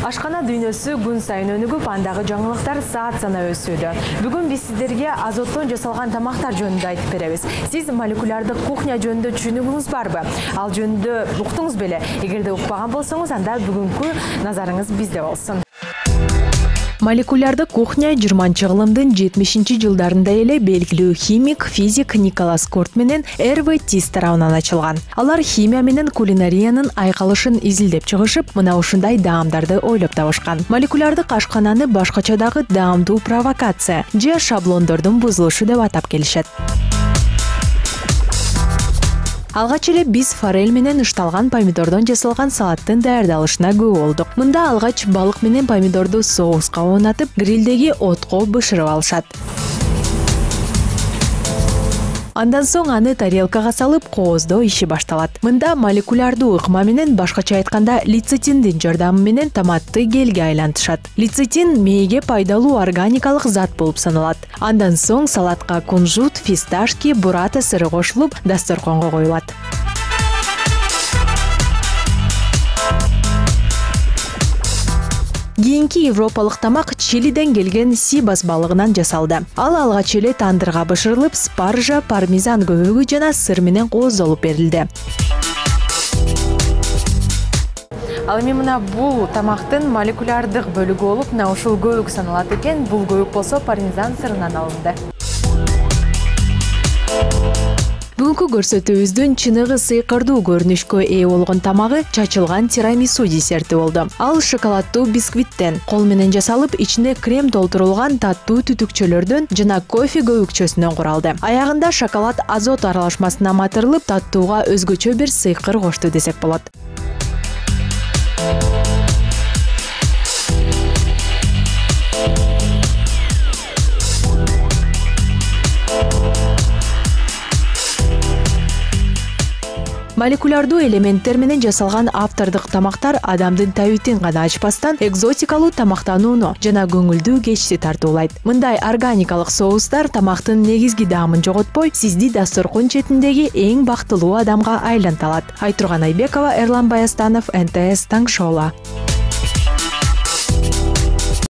Ашкана дүйнөсү күн сайын өнүгүп, андагы жаңылыктар саат сана өсүүдө. Бүгүн биз сиздерге азоттон жасалган тамактар жөнүндө айтып беребиз. Сиз молекулярдык кухня жөнүндө түшүнүгүңүз барбы? Ал жөнүндө уктуңуз беле? Эгерде укпаган болсоңуз, анда бүгүнкү назарыңыз бизде болсун. Молекулярдык кухня 20-жылымдын 70-жылдарында эле белгилүү химик, физик Николас Корт менен Эрве Тис тарабынан ачылган. Алар химия менен кулинариянын айкалышын изилдеп чыгышып, мына ушундай даамдарды ойлоп табышкан. Молекулярдык ашкананы башкача дагы даамдуу провокация же шаблондордун бузулушу деп атап келишет. Алгач эле биз форель менен ышталган помидордон жасалган салаттын даярдалышына күбө болдук. Мында алгач балык менен помидорду соуска оонатып, грилдеги отко бышырып алышат. Андан соң аны тарелкага салып, кооздоо иши башталат. Мында молекулярдуу ыкма менен, башкача айтканда, лецитиндин жардамы менен томатты гелге айлантышат. Лецитин мээге пайдалуу органикалык зат болуп саналат. Андан соң салатка кунжут, фисташки, бурата сыры кошулуп, дасторконго коюлат. Кийинки европалык тамак Чилиден келген сибас балыгынан жасалды. Ал алгач эле тандырга бышырылып, спаржа, пармезан көбөгү жана сыр менен кооздолуп берилди. Ал эми мына бул тамактын молекулярдык бөлүгү болуп, мына ушул көбүк саналат экен. Бул көбүк болсо пармезан сырынан алынды. Бүгүнкү көрсөтүүбүздүн чыныгы сыйкырдуу көрүнүшкө ээ болгон тамагы чачылган тирамису десерти болду. Ал шоколаддуу бисквиттен, кол менен жасалып, ичине крем толтурулган таттуу түтүкчөлөрдөн жана кофе көбүкчөсүнөн куралды. Аягында шоколад азот аралашмасына матырылып, таттууга өзгөчө бир сыйкыр кошту десек болот. Молекулярдуу элементтер менен жасалган автордук тамактар адамдын табитин гана ачпастан, экзотикалуу тамактанууну жана көңүлдүү кечти тартуулайт. Мындай органикалык соустар тамактын негизги даамын жоготпой, сизди дасторкон четиндеги эң бактылуу адамга айланта алат. Айтурган Айбекова, Эрлан Баястанов, НТС Таң шоула.